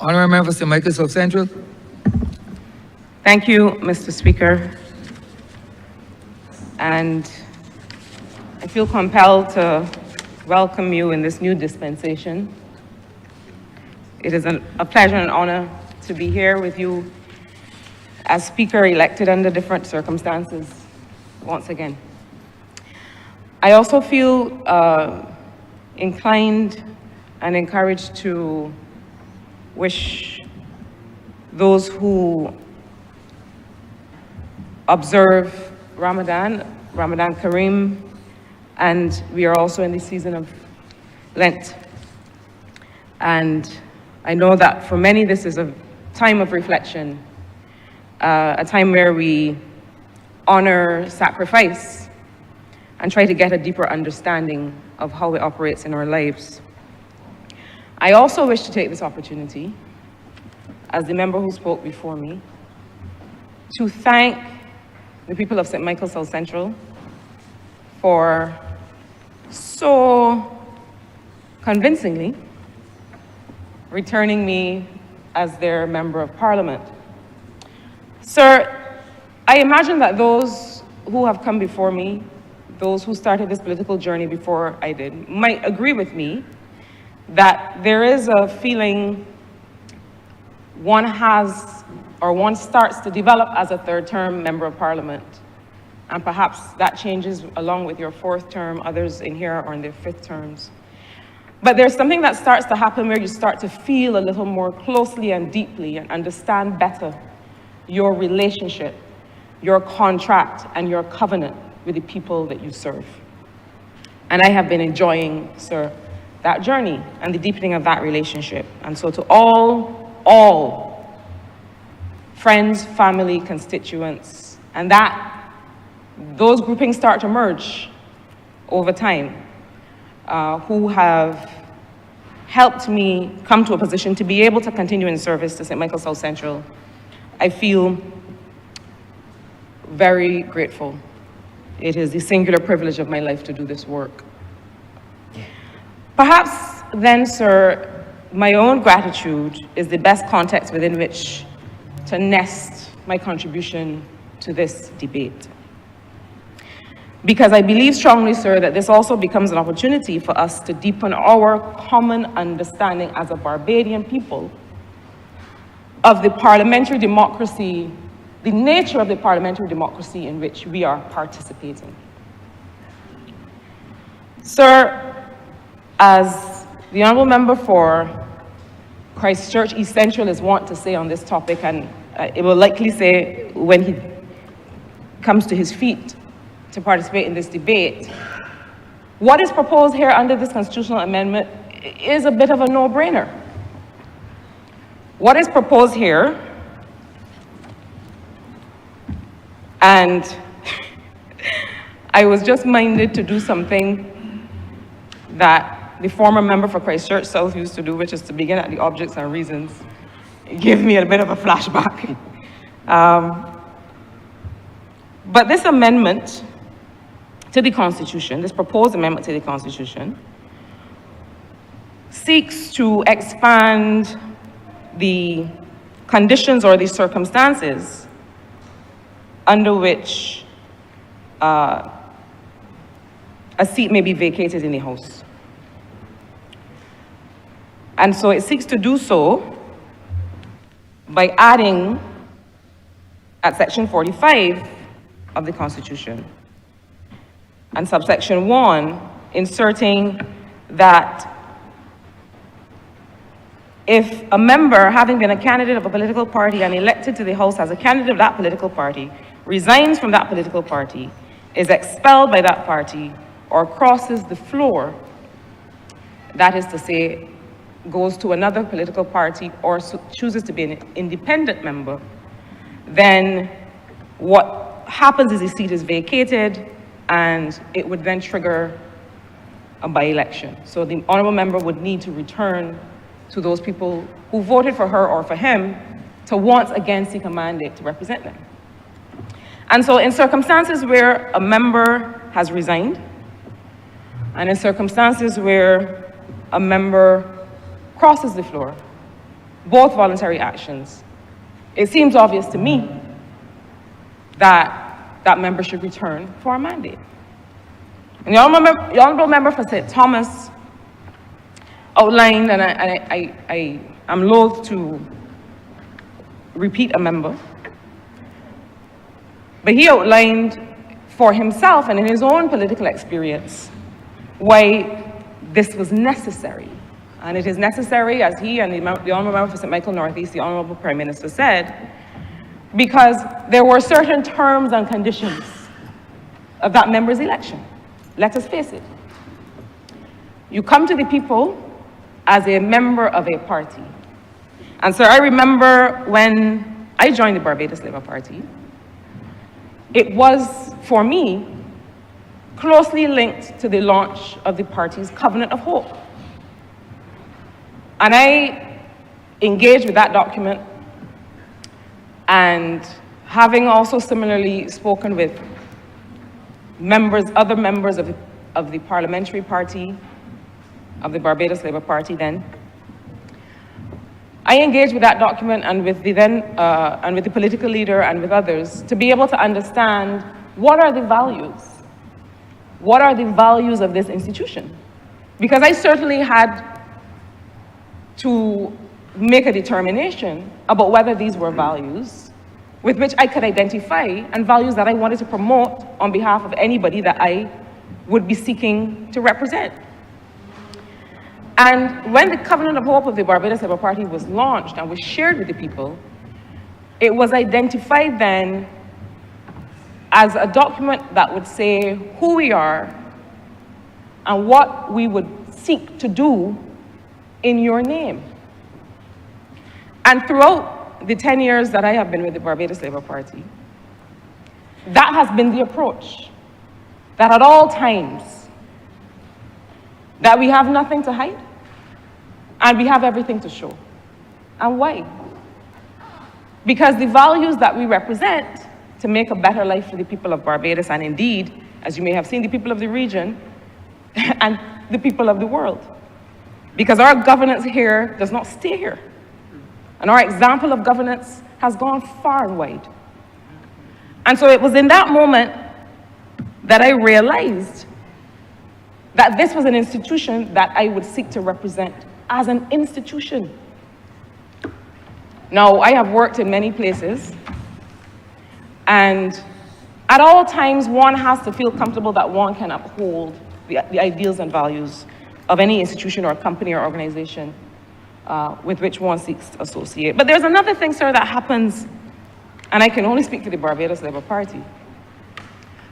Honourable Member for St. Michael South Central. Thank you, Mr. Speaker. And I feel compelled to welcome you in this new dispensation. It is a pleasure and honor to be here with you as Speaker elected under different circumstances once again. I also feel inclined and encouraged to wish those who observe Ramadan Kareem, and we are also in the season of Lent. And I know that for many this is a time of reflection, a time where we honor sacrifice and try to get a deeper understanding of how it operates in our lives. I also wish to take this opportunity, as the member who spoke before me, to thank the people of St. Michael South Central for so convincingly returning me as their Member of Parliament. Sir, I imagine that those who have come before me, those who started this political journey before I did, might agree with me that there is a feeling one has, or one starts to develop as a third-term Member of Parliament. And perhaps that changes along with your fourth term, others in here are in their fifth terms. But there's something that starts to happen where you start to feel a little more closely and deeply and understand better your relationship, your contract, and your covenant with the people that you serve. And I have been enjoying, sir, that journey and the deepening of that relationship. And so to all friends, family, constituents, and those groupings start to merge over time, who have helped me come to a position to be able to continue in service to St. Michael South Central. I feel very grateful. It is the singular privilege of my life to do this work. Perhaps then, sir, my own gratitude is the best context within which to nest my contribution to this debate. Because I believe strongly, sir, that this also becomes an opportunity for us to deepen our common understanding as a Barbadian people of the parliamentary democracy, the nature of the parliamentary democracy in which we are participating. Sir, as the Honourable Member for Christchurch East Central is wont to say on this topic, and it will likely say when he comes to his feet to participate in this debate, what is proposed here under this constitutional amendment is a bit of a no-brainer. What is proposed here, and I was just minded to do something that the former member for Christchurch South used to do, which is to begin at the objects and reasons. It gave me a bit of a flashback. But this amendment to the Constitution, this proposed amendment to the Constitution, seeks to expand the conditions or the circumstances under which a seat may be vacated in the House. And so it seeks to do so by adding at section 45 of the Constitution and subsection 1, inserting that if a member, having been a candidate of a political party and elected to the House as a candidate of that political party, resigns from that political party, is expelled by that party, or crosses the floor, that is to say, goes to another political party or chooses to be an independent member, then what happens is the seat is vacated and it would then trigger a by-election. So the honourable member would need to return to those people who voted for her or for him to once again seek a mandate to represent them. And so in circumstances where a member has resigned, and in circumstances where a member crosses the floor, both voluntary actions, it seems obvious to me that that member should return for a mandate. And the Honourable Member for St. Thomas outlined, and I'm loath to repeat a member, but he outlined for himself and in his own political experience why this was necessary. And it is necessary, as he and the Honourable Member for St. Michael North East, the Honourable Prime Minister said, because there were certain terms and conditions of that member's election. Let us face it. You come to the people as a member of a party. And so I remember when I joined the Barbados Labour Party, it was, for me, closely linked to the launch of the party's Covenant of Hope. And I engaged with that document, and having also similarly spoken with other members of the parliamentary party, of the Barbados Labour Party then, I engaged with that document and with the political leader and with others to be able to understand what are the values? What are the values of this institution? Because I certainly had to make a determination about whether these were values with which I could identify and values that I wanted to promote on behalf of anybody that I would be seeking to represent. And when the Covenant of Hope of the Barbados Labour Party was launched and was shared with the people, it was identified then as a document that would say who we are and what we would seek to do in your name. And throughout the 10 years that I have been with the Barbados Labour Party, that has been the approach, that at all times, that we have nothing to hide, and we have everything to show. And why? Because the values that we represent to make a better life for the people of Barbados, and indeed, as you may have seen, the people of the region and the people of the world. Because our governance here does not stay here. And our example of governance has gone far and wide. And so it was in that moment that I realized that this was an institution that I would seek to represent as an institution. Now, I have worked in many places, and at all times, one has to feel comfortable that one can uphold the ideals and values of any institution or company or organization with which one seeks to associate. But there's another thing, sir, that happens, and I can only speak to the Barbados Labour Party,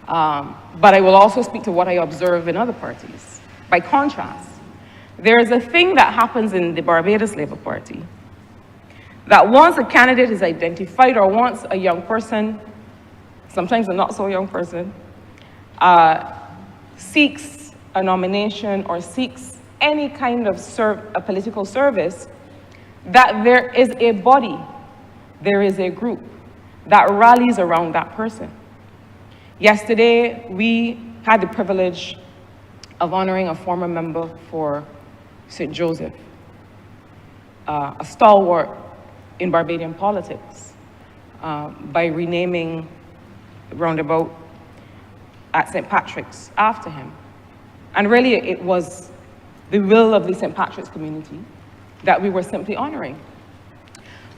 but I will also speak to what I observe in other parties. By contrast, there is a thing that happens in the Barbados Labour Party that once a candidate is identified, or once a young person, sometimes a not so young person, seeks a nomination or seeks any kind of a political service, that there is a body, there is a group that rallies around that person. Yesterday, we had the privilege of honoring a former member for St. Joseph, a stalwart in Barbadian politics, by renaming the roundabout at St. Patrick's after him. And really, it was the will of the St. Patrick's community that we were simply honoring.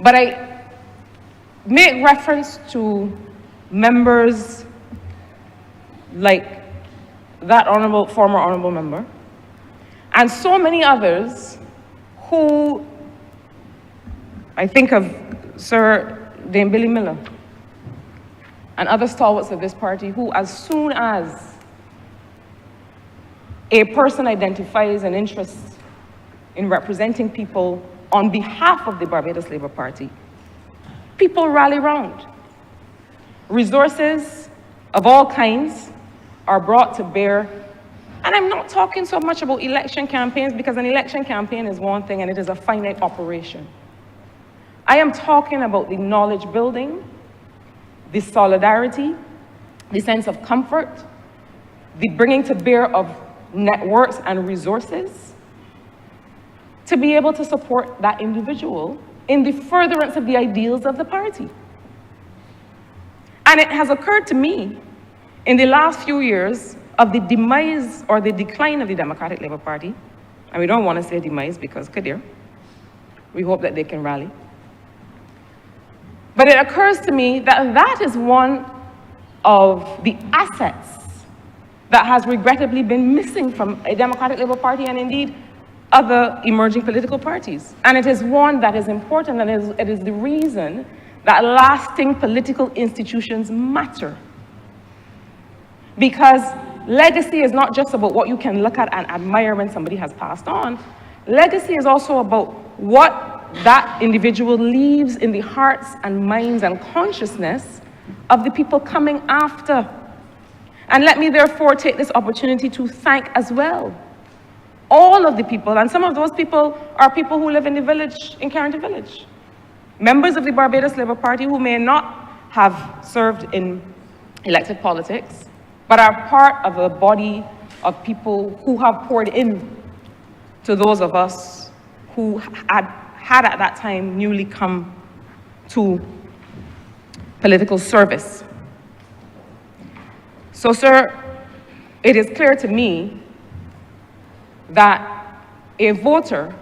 But I make reference to members like that former honorable member, and so many others who, I think of Sir Dame Billie Miller and other stalwarts of this party, who as soon as a person identifies an interest in representing people on behalf of the Barbados Labour Party, people rally round. Resources of all kinds are brought to bear. And I'm not talking so much about election campaigns, because an election campaign is one thing and it is a finite operation. I am talking about the knowledge building, the solidarity, the sense of comfort, the bringing to bear of networks and resources to be able to support that individual in the furtherance of the ideals of the party. And it has occurred to me in the last few years of the demise or the decline of the Democratic Labour Party, and we don't want to say demise because Kadir, we hope that they can rally. But it occurs to me that that is one of the assets that has regrettably been missing from a Democratic Labour Party and indeed other emerging political parties. And it is one that is important, and it is the reason that lasting political institutions matter. Because legacy is not just about what you can look at and admire when somebody has passed on. Legacy is also about what that individual leaves in the hearts and minds and consciousness of the people coming after. And let me therefore take this opportunity to thank as well all of the people, and some of those people are people who live in the village, in Carrington Village. Members of the Barbados Labour Party who may not have served in elected politics, but are part of a body of people who have poured in to those of us who had at that time newly come to political service. So, sir, it is clear to me that a voter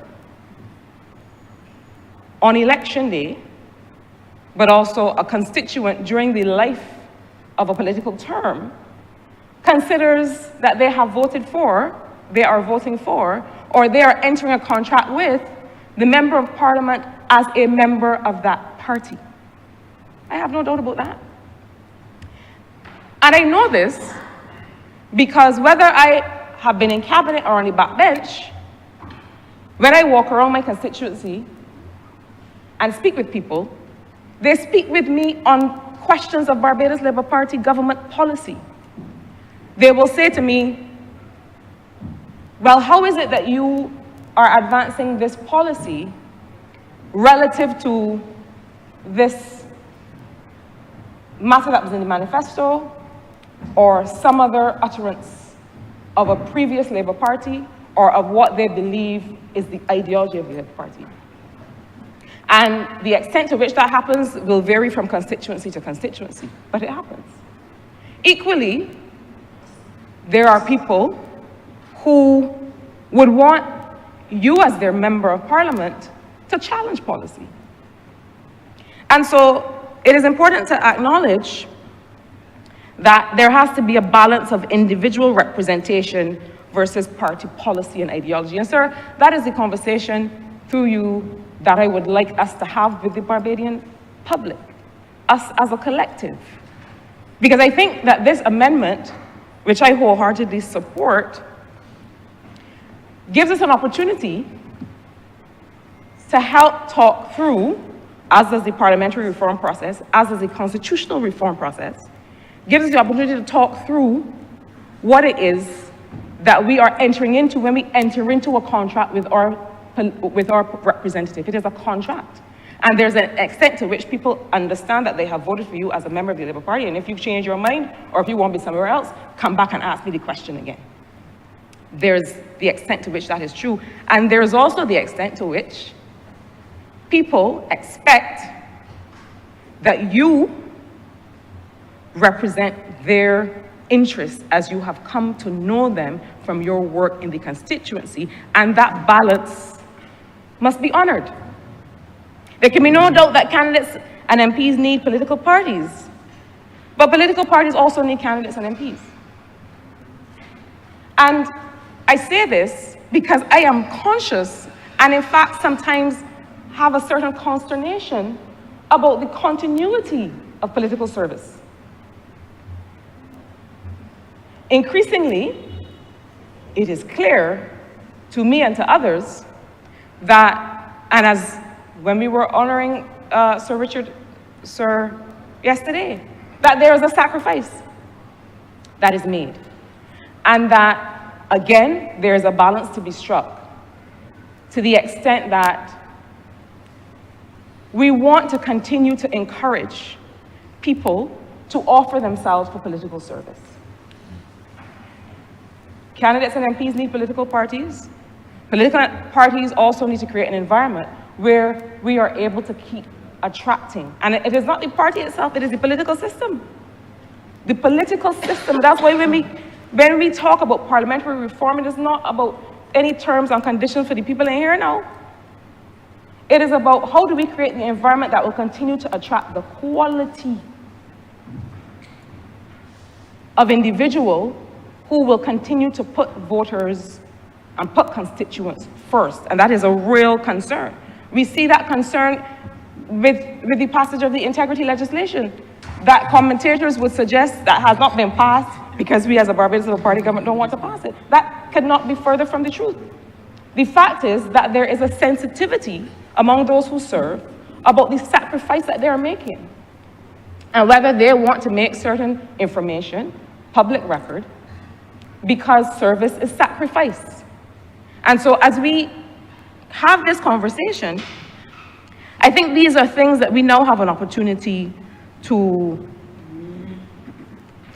on election day, but also a constituent during the life of a political term, considers that they have voted for, they are voting for, or they are entering a contract with the member of parliament as a member of that party. I have no doubt about that. And I know this because whether I have been in cabinet or on the backbench, when I walk around my constituency and speak with people, they speak with me on questions of Barbados Labour Party government policy. They will say to me, well, how is it that you are advancing this policy relative to this matter that was in the manifesto or some other utterance of a previous Labour Party or of what they believe is the ideology of the Labour Party. And the extent to which that happens will vary from constituency to constituency, but it happens. Equally, there are people who would want you as their member of parliament to challenge policy. And so it is important to acknowledge that there has to be a balance of individual representation versus party policy and ideology. And sir, that is the conversation through you that I would like us to have with the Barbadian public, us as a collective. Because I think that this amendment, which I wholeheartedly support, gives us an opportunity to help talk through, as does the parliamentary reform process, as does the constitutional reform process, gives us the opportunity to talk through what it is that we are entering into when we enter into a contract with our representative. It is a contract. And there's an extent to which people understand that they have voted for you as a member of the Labour Party, and if you change your mind, or if you want to be somewhere else, come back and ask me the question again. There's the extent to which that is true. And there's also the extent to which people expect that you represent their interests as you have come to know them from your work in the constituency, and that balance must be honored. There can be no doubt that candidates and MPs need political parties, but political parties also need candidates and MPs. And I say this because I am conscious, and in fact sometimes have a certain consternation about the continuity of political service. Increasingly, it is clear to me and to others that, and as when we were honoring Sir Richard yesterday, that there is a sacrifice that is made. And that, again, there is a balance to be struck to the extent that we want to continue to encourage people to offer themselves for political service. Candidates and MPs need political parties. Political parties also need to create an environment where we are able to keep attracting. And it is not the party itself, it is the political system. The political system, that's why when we talk about parliamentary reform, it is not about any terms and conditions for the people in here now. It is about how do we create the environment that will continue to attract the quality of individual who will continue to put voters and put constituents first. And that is a real concern. We see that concern with the passage of the integrity legislation that commentators would suggest that has not been passed because we as a Barbados Labour Party government don't want to pass it. That could not be further from the truth. The fact is that there is a sensitivity among those who serve about the sacrifice that they are making and whether they want to make certain information public record because service is sacrifice. And so as we have this conversation, I think these are things that we now have an opportunity to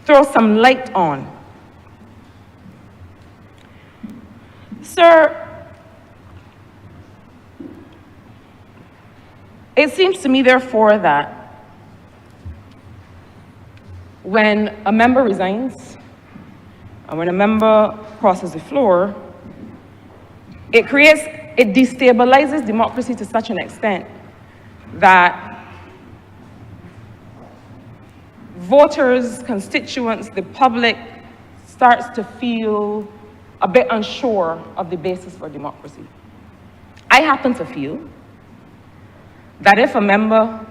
throw some light on. Sir, it seems to me, therefore, that when a member resigns and when a member crosses the floor, it destabilizes democracy to such an extent that voters, constituents, the public starts to feel a bit unsure of the basis for democracy. I happen to feel that if a member,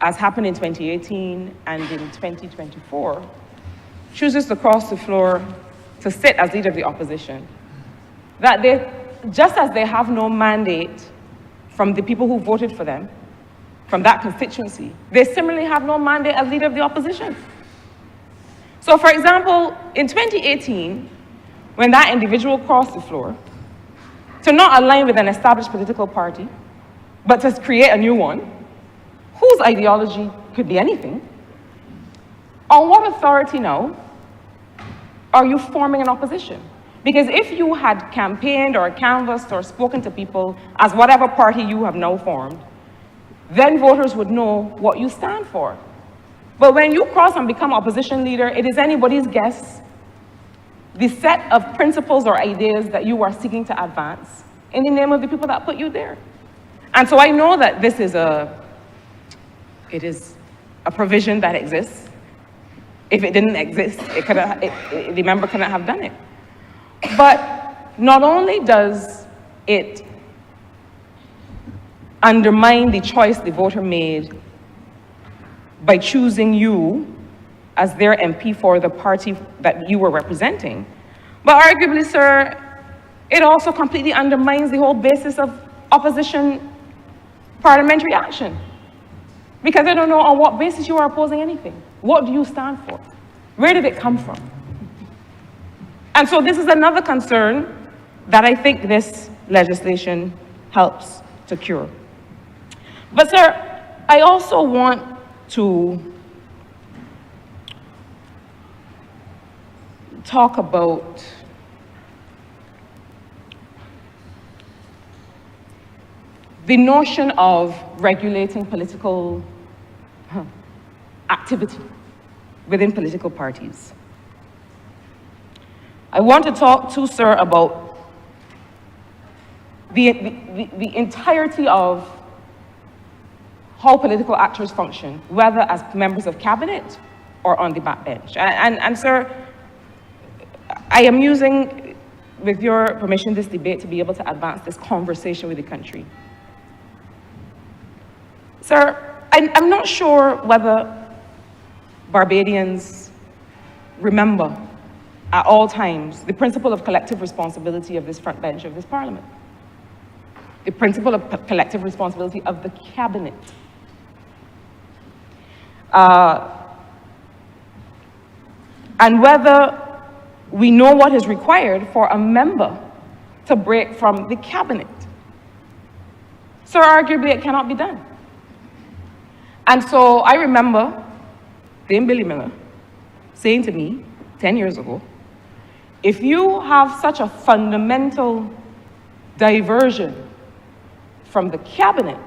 as happened in 2018 and in 2024, chooses to cross the floor to sit as leader of the opposition, that they, just as they have no mandate from the people who voted for them, from that constituency, they similarly have no mandate as leader of the opposition. So for example, in 2018, when that individual crossed the floor, to not align with an established political party, but to create a new one, whose ideology could be anything, on what authority now are you forming an opposition? Because if you had campaigned or canvassed or spoken to people as whatever party you have now formed, then voters would know what you stand for. But when you cross and become opposition leader, it is anybody's guess the set of principles or ideas that you are seeking to advance in the name of the people that put you there. And so I know that this is it is a provision that exists. If it didn't exist, the member couldn't have done it. But not only does it undermine the choice the voter made by choosing you as their MP for the party that you were representing, but arguably, sir, it also completely undermines the whole basis of opposition parliamentary action. Because I don't know on what basis you are opposing anything. What do you stand for? Where did it come from? And so this is another concern that I think this legislation helps to cure. But sir, I also want to talk about the notion of regulating political activity within political parties. I want to talk to sir about the entirety of how political actors function, whether as members of cabinet or on the backbench. And sir, I am using, with your permission, this debate to be able to advance this conversation with the country. Sir, I'm not sure whether Barbadians remember at all times the principle of collective responsibility of this front bench of this parliament. The principle of collective responsibility of the cabinet. And whether we know what is required for a member to break from the cabinet. So arguably it cannot be done. And so I remember Dame Billie Miller saying to me 10 years ago, if you have such a fundamental diversion from the cabinet,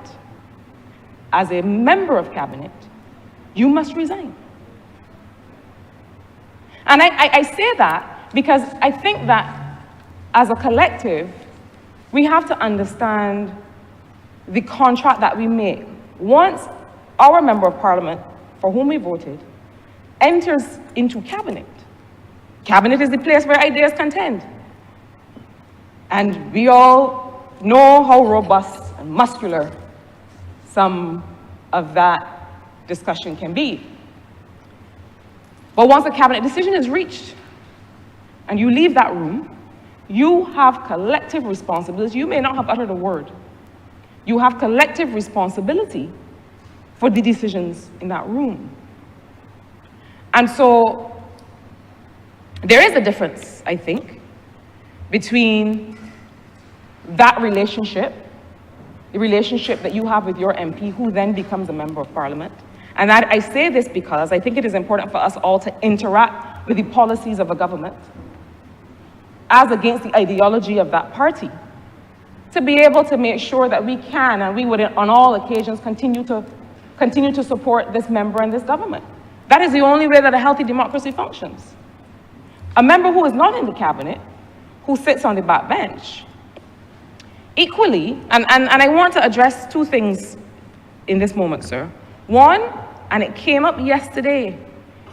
as a member of cabinet, you must resign. And I say that because I think that as a collective, we have to understand the contract that we make. Once our member of parliament, for whom we voted, enters into cabinet, cabinet is the place where ideas contend. And we all know how robust and muscular some of that discussion can be. But once a cabinet decision is reached and you leave that room, you have collective responsibility. You may not have uttered a word. You have collective responsibility for the decisions in that room. And so there is a difference, I think, between that relationship, the relationship that you have with your MP, who then becomes a member of parliament. And I say this because I think it is important for us all to interact with the policies of a government as against the ideology of that party, to be able to make sure that we can, and we would on all occasions, continue to support this member and this government. That is the only way that a healthy democracy functions. A member who is not in the cabinet, who sits on the backbench, equally, and I want to address two things in this moment, sir. One, and it came up yesterday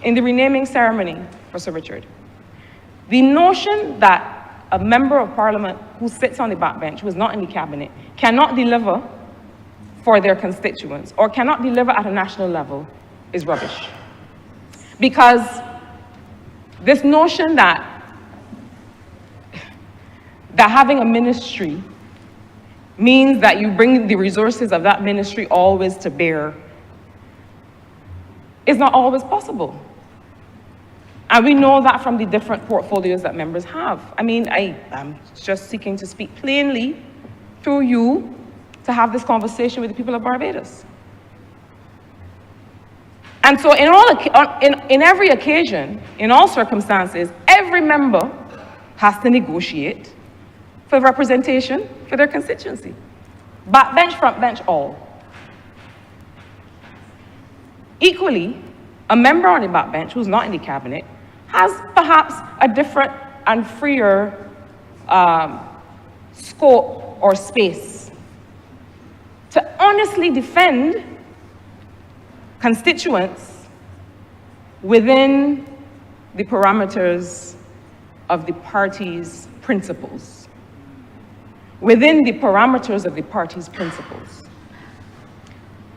in the renaming ceremony for Sir Richard, the notion that a member of parliament who sits on the backbench, who is not in the cabinet, cannot deliver for their constituents or cannot deliver at a national level is rubbish. Because this notion that having a ministry means that you bring the resources of that ministry always to bear is not always possible. And we know that from the different portfolios that members have. I mean, I'm just seeking to speak plainly through you to have this conversation with the people of Barbados. And so in every occasion, in all circumstances, every member has to negotiate for representation for their constituency. Backbench, frontbench, all. Equally, a member on the backbench who's not in the cabinet has perhaps a different and freer scope or space to honestly defend constituents within the parameters of the party's principles. Within the parameters of the party's principles.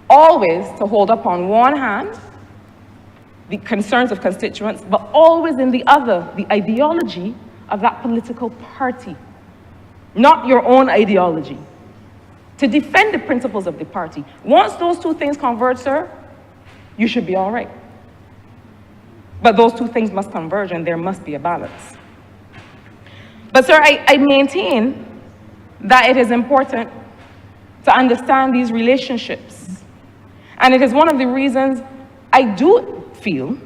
Always to hold up on one hand the concerns of constituents, but always in the other, the ideology of that political party, not your own ideology. To defend the principles of the party. Once those two things converge, sir, you should be all right. But those two things must converge and there must be a balance. But sir, I maintain that it is important to understand these relationships. And it is one of the reasons I do feel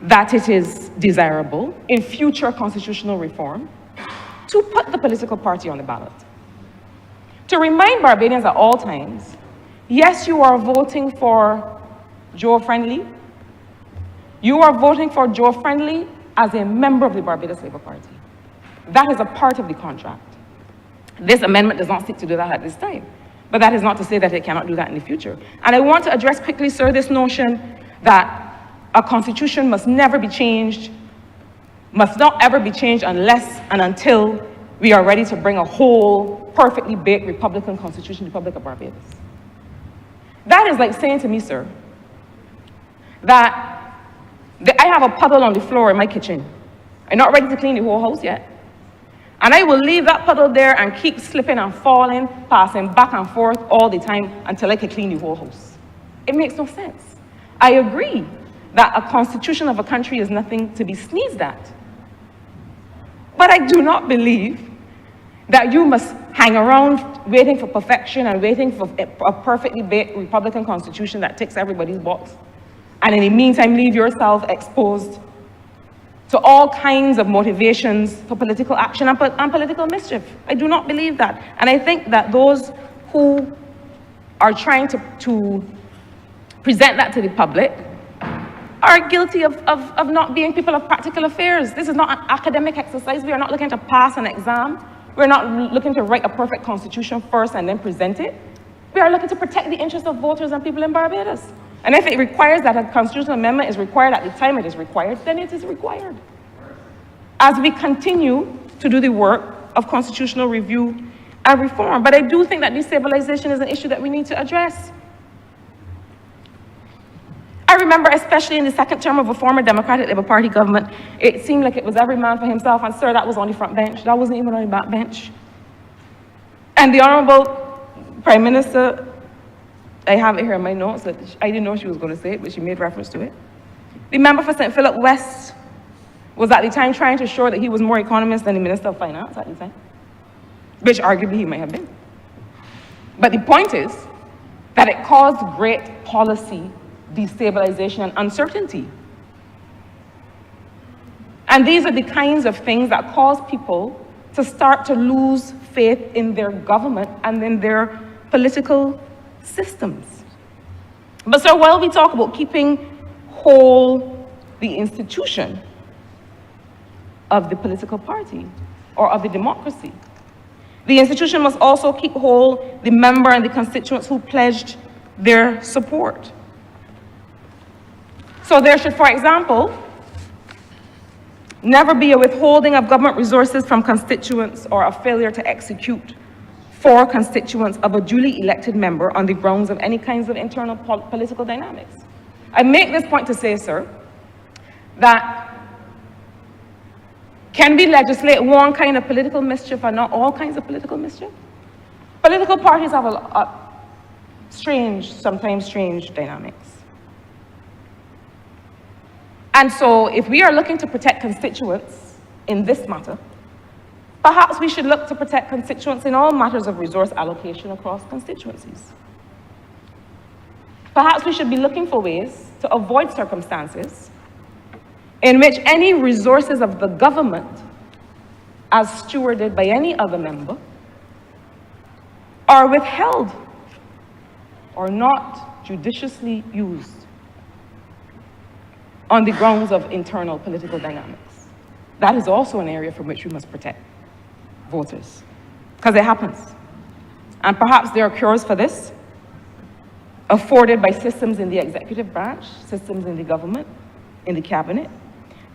that it is desirable in future constitutional reform to put the political party on the ballot. To remind Barbadians at all times, yes, you are voting for Joe Friendly. You are voting for Joe Friendly as a member of the Barbados Labour Party. That is a part of the contract. This amendment does not seek to do that at this time. But that is not to say that it cannot do that in the future. And I want to address quickly, sir, this notion that a constitution must never be changed, must not ever be changed unless and until we are ready to bring a whole, perfectly baked Republican constitution to the Republic of Barbados. That is like saying to me, sir, that I have a puddle on the floor in my kitchen. I'm not ready to clean the whole house yet. And I will leave that puddle there and keep slipping and falling, passing back and forth all the time until I can clean the whole house. It makes no sense. I agree that a constitution of a country is nothing to be sneezed at. But I do not believe that you must hang around waiting for perfection and waiting for a perfectly baked Republican constitution that ticks everybody's box. And in the meantime, leave yourself exposed to all kinds of motivations for political action and political mischief. I do not believe that. And I think that those who are trying to present that to the public are guilty of not being people of practical affairs. This is not an academic exercise. We are not looking to pass an exam. We're not looking to write a perfect constitution first and then present it. We are looking to protect the interests of voters and people in Barbados. And if it requires that a constitutional amendment is required at the time it is required, then it is required. As we continue to do the work of constitutional review and reform. But I do think that destabilization is an issue that we need to address. I remember, especially in the second term of a former Democratic Labour Party government, it seemed like it was every man for himself, and sir, that was on the front bench. That wasn't even on the back bench. And the Honourable Prime Minister, I have it here in my notes, that I didn't know she was going to say it, but she made reference to it. The member for St. Philip West was at the time trying to show that he was more economist than the Minister of Finance at the time, which arguably he might have been. But the point is that it caused great policy destabilization and uncertainty. And these are the kinds of things that cause people to start to lose faith in their government and in their political systems. But so while we talk about keeping whole the institution of the political party or of the democracy, the institution must also keep whole the member and the constituents who pledged their support. So there should, for example, never be a withholding of government resources from constituents or a failure to execute for constituents of a duly elected member on the grounds of any kinds of internal political dynamics. I make this point to say, sir, that can we legislate one kind of political mischief and not all kinds of political mischief? Political parties have a strange, sometimes strange dynamics. And so if we are looking to protect constituents in this matter, perhaps we should look to protect constituents in all matters of resource allocation across constituencies. Perhaps we should be looking for ways to avoid circumstances in which any resources of the government, as stewarded by any other member, are withheld or not judiciously used on the grounds of internal political dynamics. That is also an area from which we must protect voters, because it happens. And perhaps there are cures for this, afforded by systems in the executive branch, systems in the government, in the cabinet,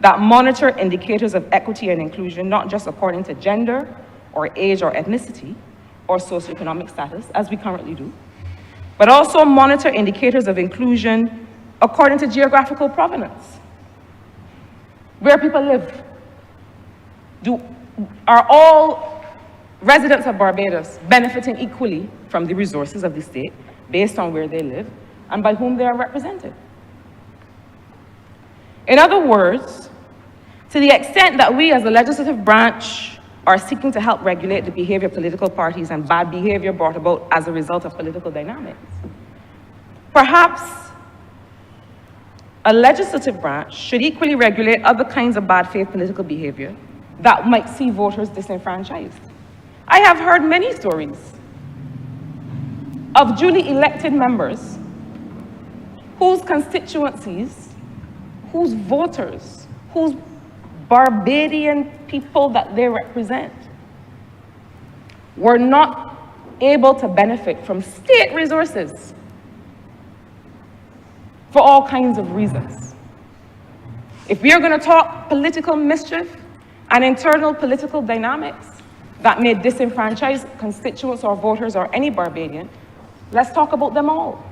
that monitor indicators of equity and inclusion, not just according to gender or age or ethnicity or socioeconomic status, as we currently do, but also monitor indicators of inclusion according to geographical provenance, where people live. Are all residents of Barbados benefiting equally from the resources of the state based on where they live and by whom they are represented? In other words, to the extent that we as the legislative branch are seeking to help regulate the behavior of political parties and bad behavior brought about as a result of political dynamics, perhaps a legislative branch should equally regulate other kinds of bad faith political behavior that might see voters disenfranchised. I have heard many stories of duly elected members whose constituencies, whose voters, whose Barbadian people that they represent were not able to benefit from state resources for all kinds of reasons. If we are going to talk political mischief and internal political dynamics that may disenfranchise constituents or voters or any Barbadian, let's talk about them all.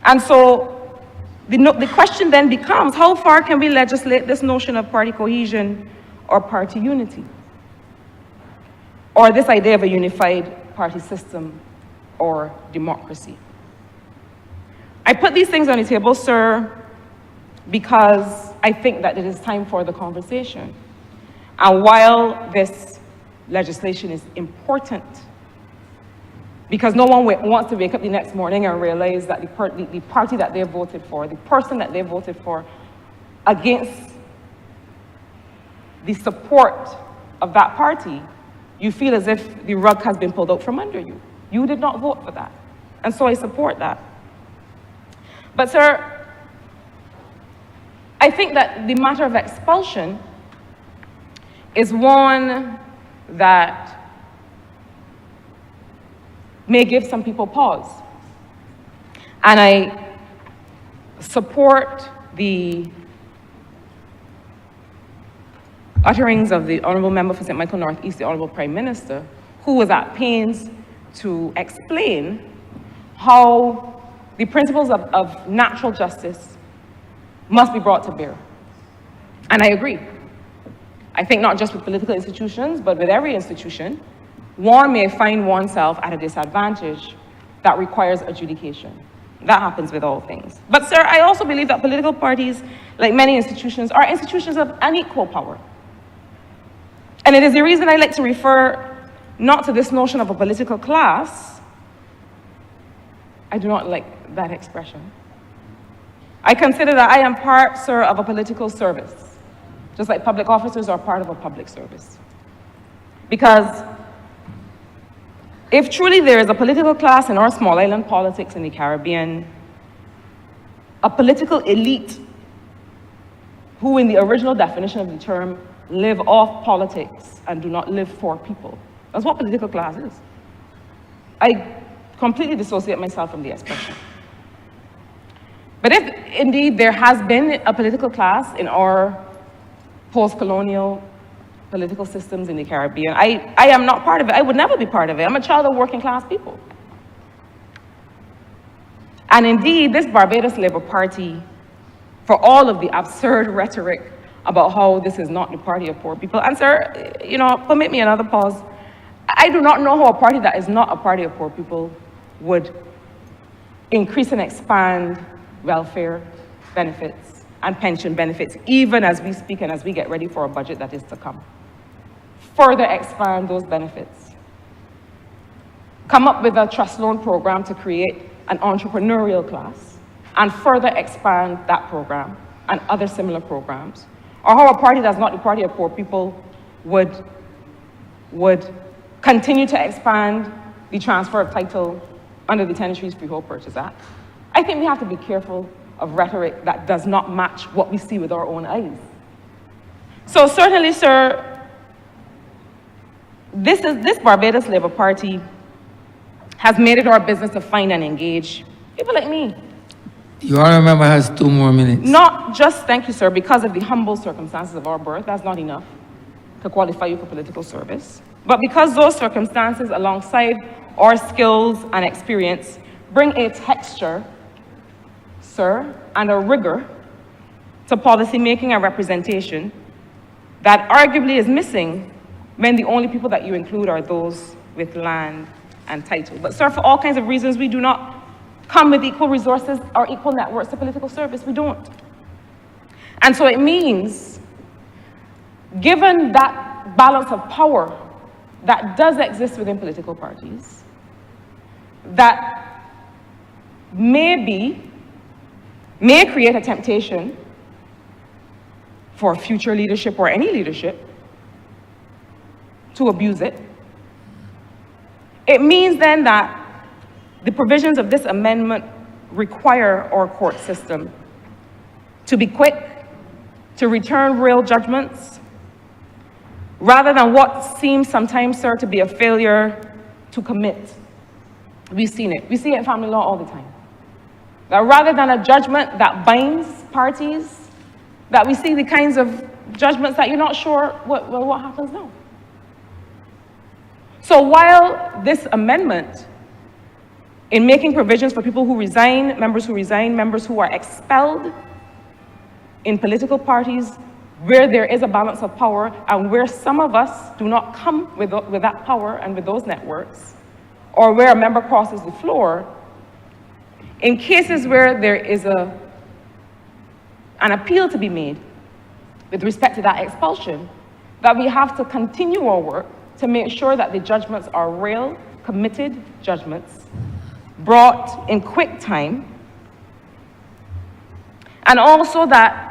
And so the question then becomes, how far can we legislate this notion of party cohesion or party unity? Or this idea of a unified party system or democracy? I put these things on the table, sir, because I think that it is time for the conversation. And while this legislation is important, because no one wants to wake up the next morning and realize that the party that they voted for, the person that they voted for, against the support of that party, you feel as if the rug has been pulled out from under you. You did not vote for that. And so I support that. But sir, I think that the matter of expulsion is one that may give some people pause. And I support the utterings of the Honourable Member for St. Michael North East, the Honourable Prime Minister, who was at pains to explain how the principles of natural justice must be brought to bear. And I agree. I think not just with political institutions, but with every institution, one may find oneself at a disadvantage that requires adjudication. That happens with all things. But sir, I also believe that political parties, like many institutions, are institutions of unequal power. And it is the reason I like to refer not to this notion of a political class. I do not like that expression. I consider that I am part, sir, of a political service, just like public officers are part of a public service. Because if truly there is a political class in our small island politics in the Caribbean, a political elite who in the original definition of the term live off politics and do not live for people. That's what political class is. I completely dissociate myself from the expression. But if indeed there has been a political class in our post-colonial political systems in the Caribbean, I am not part of it. I would never be part of it. I'm a child of working class people. And indeed, this Barbados Labour Party, for all of the absurd rhetoric about how this is not the party of poor people, and sir, you know, permit me another pause. I do not know how a party that is not a party of poor people would increase and expand welfare benefits and pension benefits, even as we speak and as we get ready for a budget that is to come. Further expand those benefits. Come up with a trust loan program to create an entrepreneurial class and further expand that program and other similar programs. Or how a party that's not the party of poor people would continue to expand the transfer of title under the Tenantries Freehold Purchase Act. I think we have to be careful of rhetoric that does not match what we see with our own eyes. So certainly, sir, this Barbados Labour Party has made it our business to find and engage people like me. Your honourable member has 2 more minutes. Not just, thank you, sir, because of the humble circumstances of our birth. That's not enough to qualify you for political service. But because those circumstances, alongside our skills and experience, bring a texture, sir, and a rigor to policy making and representation that arguably is missing when the only people that you include are those with land and title. But sir, for all kinds of reasons, we do not come with equal resources or equal networks to political service. We don't. And so it means, given that balance of power that does exist within political parties, that may create a temptation for future leadership or any leadership to abuse it. It means then that the provisions of this amendment require our court system to be quick, to return real judgments, rather than what seems sometimes, sir, to be a failure to commit. We've seen it. We see it in family law all the time. That rather than a judgment that binds parties, that we see the kinds of judgments that you're not sure what happens now. So while this amendment, in making provisions for people who resign, members who are expelled in political parties, where there is a balance of power and where some of us do not come with that power and with those networks, or where a member crosses the floor, in cases where there is an appeal to be made with respect to that expulsion, that we have to continue our work to make sure that the judgments are real, committed judgments, brought in quick time, and also that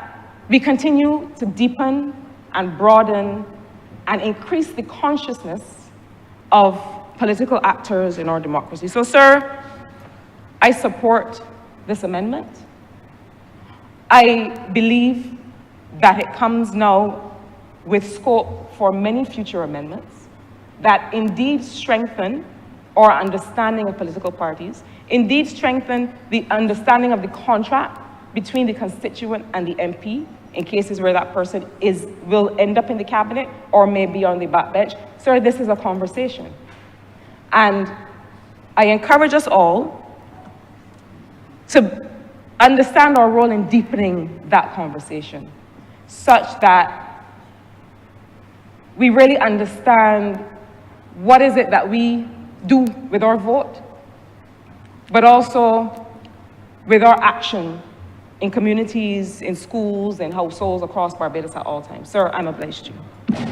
we continue to deepen and broaden and increase the consciousness of political actors in our democracy. So, sir, I support this amendment. I believe that it comes now with scope for many future amendments that indeed strengthen our understanding of political parties, indeed strengthen the understanding of the contract between the constituent and the MP in cases where that person will end up in the cabinet or may be on the backbench. Sir, this is a conversation. And I encourage us all to understand our role in deepening that conversation such that we really understand what is it that we do with our vote, but also with our action in communities, in schools, and households across Barbados at all times. Sir, I'm obliged to you.